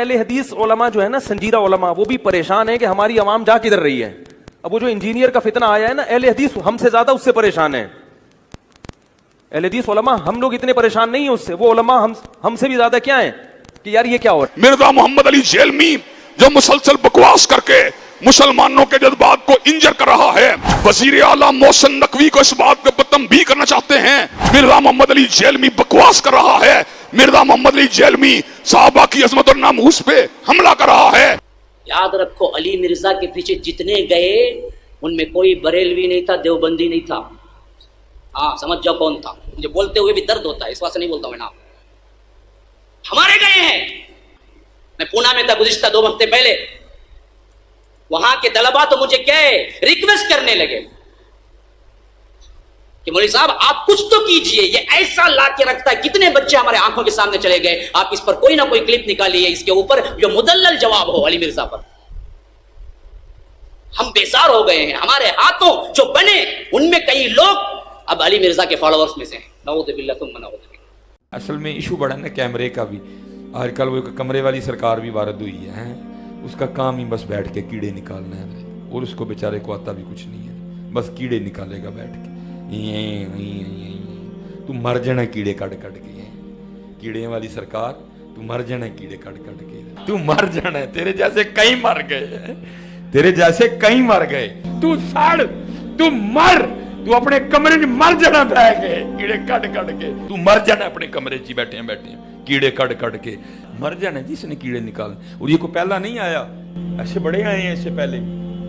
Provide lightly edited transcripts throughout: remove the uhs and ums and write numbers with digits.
اہل حدیث علماء جو ہے نا, سنجیدہ علماء, وہ بھی پریشان ہے کہ ہماری عوام جا کدھر رہی ہے. اب وہ جو انجینئر کا فتنہ آیا ہے نا, اہل حدیث ہم سے زیادہ اس سے پریشان ہے. اہل حدیث علماء ہم لوگ اتنے پریشان نہیں ہیں اس سے, وہ علماء ہم سے بھی زیادہ کیا ہیں کہ یار یہ کیا ہو رہا ہے. مرزا محمد علی جیلمی جو مسلسل بکواس کر کے مسلمانوں کے جذبات کو انجر کر رہا ہے, وزیر اعلیٰ محسن نقوی کو اس بات پہ تنبیہ کرنا چاہتے ہیں. مرزا محمد علی جیلمی بکواس کر رہا ہے, مرزا محمد علی جیلمی صحابہ کی عظمت اور ناموس پہ حملہ کر رہا ہے. یاد رکھو, علی مرزا کے پیچھے جتنے گئے ان میں کوئی بریلوی نہیں تھا, دیوبندی نہیں تھا. ہاں سمجھ جاؤ کون تھا. مجھے بولتے ہوئے بھی درد ہوتا ہے, اس واسطے نہیں بولتا ہوں میں. ہمارے گئے ہیں. میں پونا میں تھا گزشتہ 2 ہفتے پہلے. وہاں کے طلبا تو مجھے کہے ریکویسٹ کرنے لگے کہ مولوی صاحب آپ کچھ تو کیجئے, یہ ایسا لا کے رکھتا ہے. کتنے بچے ہمارے آنکھوں کے سامنے چلے گئے, آپ اس پر کوئی نہ کوئی کلپ نکالیے اس کے اوپر جو مدلل جواب ہو علی مرزا پر. ہم بیزار ہو گئے ہیں. ہمارے ہاتھوں جو بنے ان میں کئی لوگ اب علی مرزا کے فالوورز میں سے ہیں. نعوذ باللہ ثم نعوذ باللہ. اصل میں ایشو بڑا نا کیمرے کا بھی. آج کل وہ کمرے والی سرکار بھی وارد ہوئی ہے, اس کا کام ہی بس بیٹھ کے کیڑے نکالنا ہے, اور اس کو بیچارے کو آتا بھی کچھ نہیں ہے, بس کیڑے نکالے گا بیٹھ کے. تو مر جانا کیڑے کٹ کٹ کے. کیڑے والی سرکار تو مر جانا کیڑے کٹ کٹ کے, تو مر جانا ہے. تیرے جیسے کئی مر گئے, تیرے جیسے کئی مر گئے. تو سڑ, تو مر, تو اپنے کمرے میں مر جانا بہ گئے کیڑے کٹ کٹ کے. تو مر جانا اپنے کمرے چ بیٹھے ہیں کیڑے کٹ کٹ کے مر جانا. جس نے کیڑے نکال, اور یہ کوئی پہلا نہیں آیا, ایسے بڑے آئے ہیں اس سے پہلے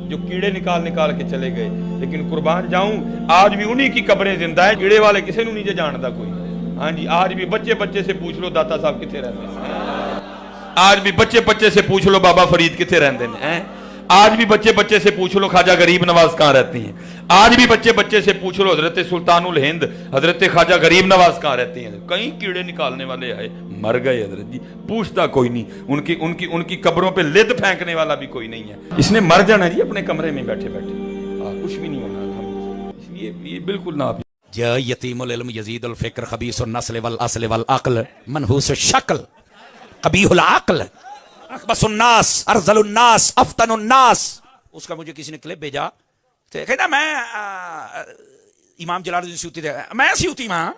جو کیڑے نکال کے چلے گئے. لیکن قربان جاؤں آج بھی انہی کی قبریں زندہ ہیں. کیڑے والے کسی نہیں جے جانتا کوئی. ہاں جی, آج بھی بچے سے پوچھ لو داتا صاحب کتنے رہتے ہیں. آج بھی بچے سے پوچھ لو بابا فرید کتنے رہتے ہیں. آج بھی بچے سے پوچھ لو خواجہ غریب نواز کہاں رہتی ہیں. آج بھی بچے سے پوچھ لو حضرت سلطان الہند حضرت خواجہ غریب نواز کہاں رہتی ہیں. کئی کیڑے نکالنے والے آئے, مر گئے حضرت جی. پوچھتا کوئی نہیں, ان کی قبروں پہ لد پھینکنے والا بھی کوئی نہیں ہے. اس نے مر جانا جی اپنے کمرے میں بیٹھے کچھ بھی نہیں ہونا. اس لیے یہ بالکل نہ جا یتیم العلم یزید الفکر خبیث النسل والاصل والعقل منحوس الشکل قبیح العقل اخبث الناس ارذل الناس افتن الناس. اس کا مجھے کسی نے کلپ بھیجا, کہنا میں امام جلال الدین سیوطی میں سیوطی ماں.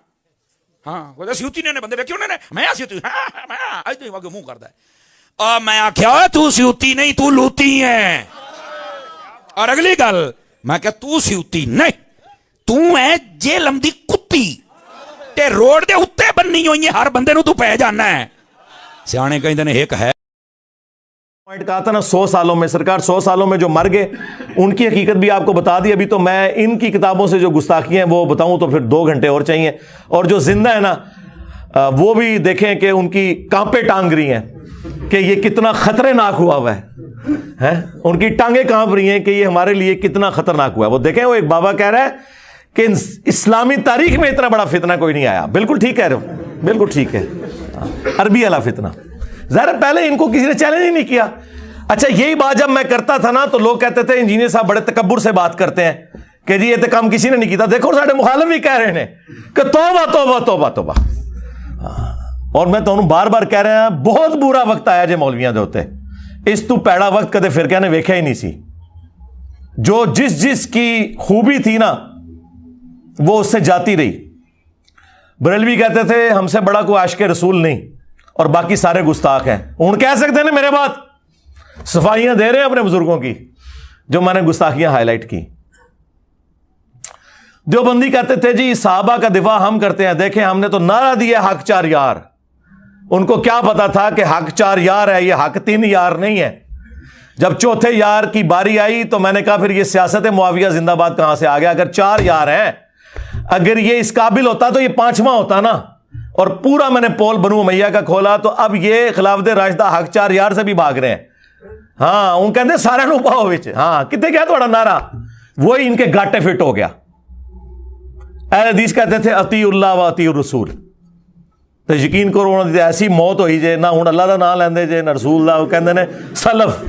ہاں سیوطی نے بندے دیکھے انہوں نے میں سیوطی منہ کرتا ہے. اور میں آخیا تو سیوطی نہیں تو لوتی ہے. اور اگلی گل میں کہ تو سیوطی نہیں, تو ہے جیلم دی کتی تے روڈ دے اتے بننی ہوئی ہر بندے نو تو پہ جانا ہے. سیانے کہیں دنے ایک ہے پوائنٹ کہا تھا نا 100 سالوں میں, سرکار 100 سالوں میں جو مر گئے ان کی حقیقت بھی آپ کو بتا دی. ابھی تو میں ان کی کتابوں سے جو گستاخی ہیں وہ بتاؤں تو پھر 2 گھنٹے اور چاہیے. اور جو زندہ ہے نا وہ بھی دیکھیں کہ ان کی کانپیں ٹانگ رہی ہیں کہ یہ کتنا خطرناک ہوا ہے. ان کی ٹانگیں کانپ رہی ہیں کہ یہ ہمارے لیے کتنا خطرناک ہوا ہے. وہ دیکھیں, وہ ایک بابا کہہ رہا ہے کہ اسلامی تاریخ میں اتنا بڑا فتنہ کوئی نہیں آیا. بالکل ٹھیک کہہ رہے ہو, بالکل ٹھیک ہے. عربی والا فتنہ ظاہر پہلے ان کو کسی نے چیلنج ہی نہیں کیا. اچھا یہی بات جب میں کرتا تھا نا تو لوگ کہتے تھے انجینئر صاحب بڑے تکبر سے بات کرتے ہیں کہ جی یہ تو کام کسی نے نہیں کیا. دیکھو ساڈے مخالف بھی کہہ رہے ہیں کہ توبہ توبہ توبہ توبہ. اور میں تو بار بار کہہ رہا ہوں بہت برا وقت آیا جے مولویاں دے ہوتے. اس تو پیڑا وقت کدے فرقے نے ویکھیا ہی نہیں سی. جو جس کی خوبی تھی نا وہ اس سے جاتی رہی. بریلوی کہتے تھے ہم سے بڑا کوئی عاشق رسول نہیں اور باقی سارے گستاخ ہیں. ہوں کہہ سکتے ہیں میرے بات, صفائیاں دے رہے ہیں اپنے بزرگوں کی جو میں نے گستاخیاں ہائی لائٹ کی. دیوبندی کہتے تھے جی صحابہ کا دفاع ہم کرتے ہیں. دیکھیں ہم نے تو نعرہ دیا حق 4 یار. ان کو کیا پتا تھا کہ حق 4 یار ہے, یہ حق 3 یار نہیں ہے. جب چوتھے یار کی باری آئی تو میں نے کہا پھر یہ سیاست معاویہ زندہ باد کہاں سے آ گیا. اگر 4 یار ہیں, اگر یہ اس قابل ہوتا تو یہ 5واں ہوتا نا. اور پورا میں نے پول بنو امیہ کا کھولا تو اب یہ خلافت راشدہ حق 4 یار سے بھی بھاگ رہے ہیں. ہاں ان کہتے سارے نو پاؤ بچ. ہاں کتنے کیا تھوڑا نعرہ, وہی ان کے گاٹے فٹ ہو گیا. اہل حدیث کہتے تھے اطیع اللہ و اطیع الرسول. تو یقین کرو ایسی موت ہوئی جے نہ ہوں اللہ کا نام لیندے جے نہ رسول اللہ. وہ کہندے نے سلف,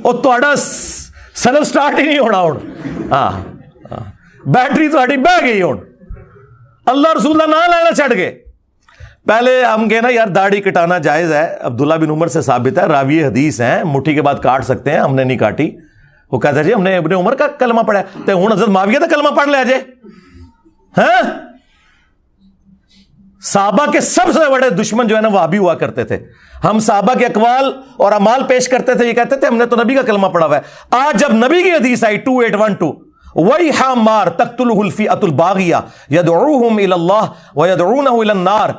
اور تہاڈا سلف سٹارٹ ہی نہیں ہونا. ہوں بیٹری تہاڈی بہ گئی. ہوں اللہ رسول کا نام لینا چھڈ گئے. پہلے ہم کہنا یار داڑھی کٹانا جائز ہے، عبداللہ بن عمر سے ثابت ہے، راوی حدیث ہیں، مٹھی کے بعد کاٹ سکتے ہیں، ہم نے نہیں کاٹی. وہ کہتا جی ہم نے ابن عمر کا کلمہ پڑھا ہے، تو ہوں حضرت معاویہ کا کلمہ پڑھ لیا جائے. ہاں صحابہ کے سب سے بڑے دشمن جو ہے نا وہابی ہوا کرتے تھے. ہم صحابہ کے اقوال اور اعمال پیش کرتے تھے، یہ کہتے تھے ہم نے تو نبی کا کلمہ پڑھا ہوا ہے. آج جب نبی کی حدیث آئی 2812 وَيْحَ عَمَّارَ تَقْتُلُهُ الْفِئَةُ الْبَاغِيَةُ يَدْعُوهُمْ إِلَى اللَّهِ وَيَدْعُونَهُ إِلَى النَّارِ،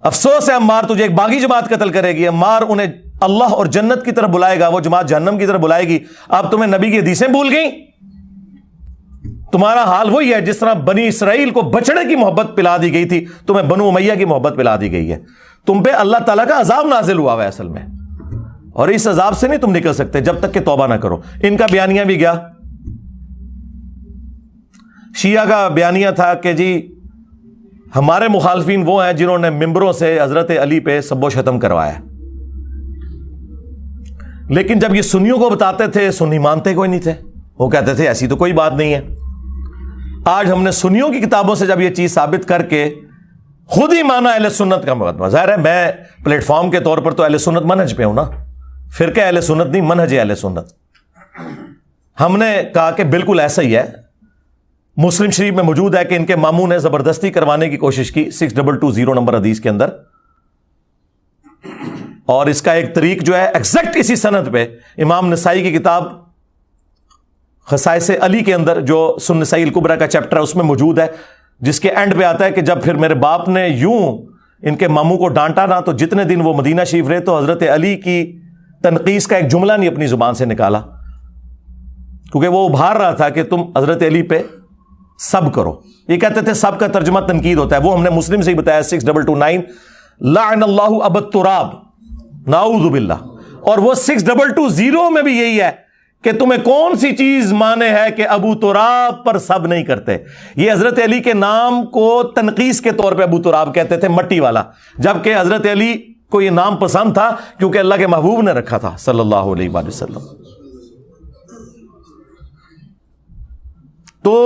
افسوس ہے عمار تجھے ایک باغی جماعت قتل کرے گی، عمار انہیں اللہ اور جنت کی طرف بلائے گا، وہ جماعت جہنم کی طرف بلائے گی. اب تمہیں نبی کی حدیثیں بھول گئیں؟ تمہارا حال وہی ہے جس طرح بنی اسرائیل کو بچڑے کی محبت پلا دی گئی تھی، تمہیں بنو امیہ کی محبت پلا دی گئی ہے. تم پہ اللہ تعالیٰ کا عذاب نازل ہوا ہے اصل میں، اور اس عذاب سے نہیں تم نکل سکتے جب تک کہ توبہ نہ کرو. ان کا بیانیہ بھی گیا. شیعہ کا بیانیہ تھا کہ جی ہمارے مخالفین وہ ہیں جنہوں نے ممبروں سے حضرت علی پہ سب و شتم کروایا. لیکن جب یہ سنیوں کو بتاتے تھے سنی مانتے کوئی نہیں تھے، وہ کہتے تھے ایسی تو کوئی بات نہیں ہے. آج ہم نے سنیوں کی کتابوں سے جب یہ چیز ثابت کر کے خود ہی مانا اہل سنت کا مقدمہ. ظاہر ہے میں پلیٹ فارم کے طور پر تو اہل سنت منہج پہ ہوں نا، فرقہ اہل سنت نہیں، منہج اہل سنت. ہم نے کہا کہ بالکل ایسا ہی ہے. مسلم شریف میں موجود ہے کہ ان کے ماموں نے زبردستی کروانے کی کوشش کی 6220 نمبر حدیث کے اندر، اور اس کا ایک طریق جو ہے ایگزیکٹ اسی سند پہ امام نسائی کی کتاب خصائص علی کے اندر جو سنن نسائی الکبریٰ کا چیپٹر ہے اس میں موجود ہے، جس کے اینڈ پہ آتا ہے کہ جب پھر میرے باپ نے یوں ان کے ماموں کو ڈانٹا نا، تو جتنے دن وہ مدینہ شریف رہے تو حضرت علی کی تنقیص کا ایک جملہ نہیں اپنی زبان سے نکالا، کیونکہ وہ ابھار رہا تھا کہ تم حضرت علی پہ سب کرو. یہ کہتے تھے سب کا ترجمہ تنقید ہوتا ہے، وہ ہم نے مسلم سے ہی بتایا 6229 لعن اللہ ابا التراب نعوذ باللہ. اور وہ 6220 میں بھی یہی ہے کہ تمہیں کون سی چیز مانے ہے کہ ابو تراب پر سب نہیں کرتے. یہ حضرت علی کے نام کو تنقیص کے طور پہ ابو تراب کہتے تھے، مٹی والا، جبکہ حضرت علی کو یہ نام پسند تھا کیونکہ اللہ کے محبوب نے رکھا تھا صلی اللہ علیہ وآلہ وسلم. تو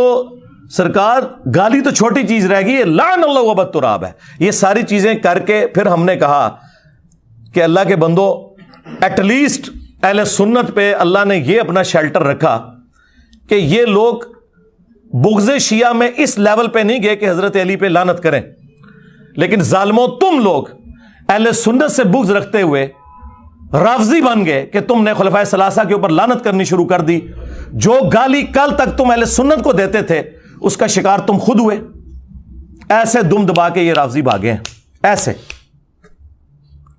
سرکار گالی تو چھوٹی چیز رہ گئی، لعن اللہ ابا التراب ہے. یہ ساری چیزیں کر کے پھر ہم نے کہا کہ اللہ کے بندو ایٹ لیسٹ اہل سنت پہ اللہ نے یہ اپنا شیلٹر رکھا کہ یہ لوگ بغض شیعہ میں اس لیول پہ نہیں گئے کہ حضرت علی پہ لعنت کریں، لیکن ظالموں تم لوگ اہل سنت سے بغض رکھتے ہوئے رافضی بن گئے کہ تم نے خلفائے ثلاثہ کے اوپر لعنت کرنی شروع کر دی. جو گالی کل تک تم اہل سنت کو دیتے تھے اس کا شکار تم خود ہوئے. ایسے دم دبا کے یہ رافضی بھاگے ہیں ایسے،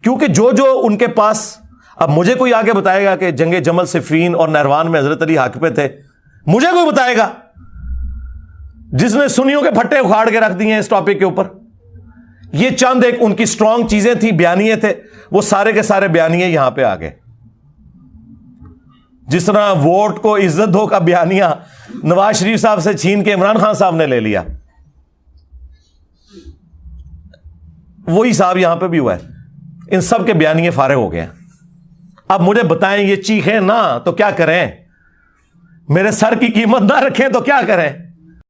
کیونکہ جو ان کے پاس، اب مجھے کوئی آگے بتائے گا کہ جنگ جمل صفین اور نہروان میں حضرت علی حق پہ تھے؟ مجھے کوئی بتائے گا جس نے سنیوں کے پھٹے اکھاڑ کے رکھ دیے ہیں اس ٹاپک کے اوپر؟ یہ چند ایک ان کی سٹرونگ چیزیں تھیں، بیانیے تھے، وہ سارے کے سارے بیانیے یہاں پہ آ گئے. جس طرح ووٹ کو عزت دو کا بیانیہ نواز شریف صاحب سے چھین کے عمران خان صاحب نے لے لیا، وہی صاحب یہاں پہ بھی ہوا ہے. ان سب کے بیانیے فارغ ہو گئے ہیں. اب مجھے بتائیں یہ چیخیں نا تو کیا کریں؟ میرے سر کی قیمت نہ رکھیں تو کیا کریں؟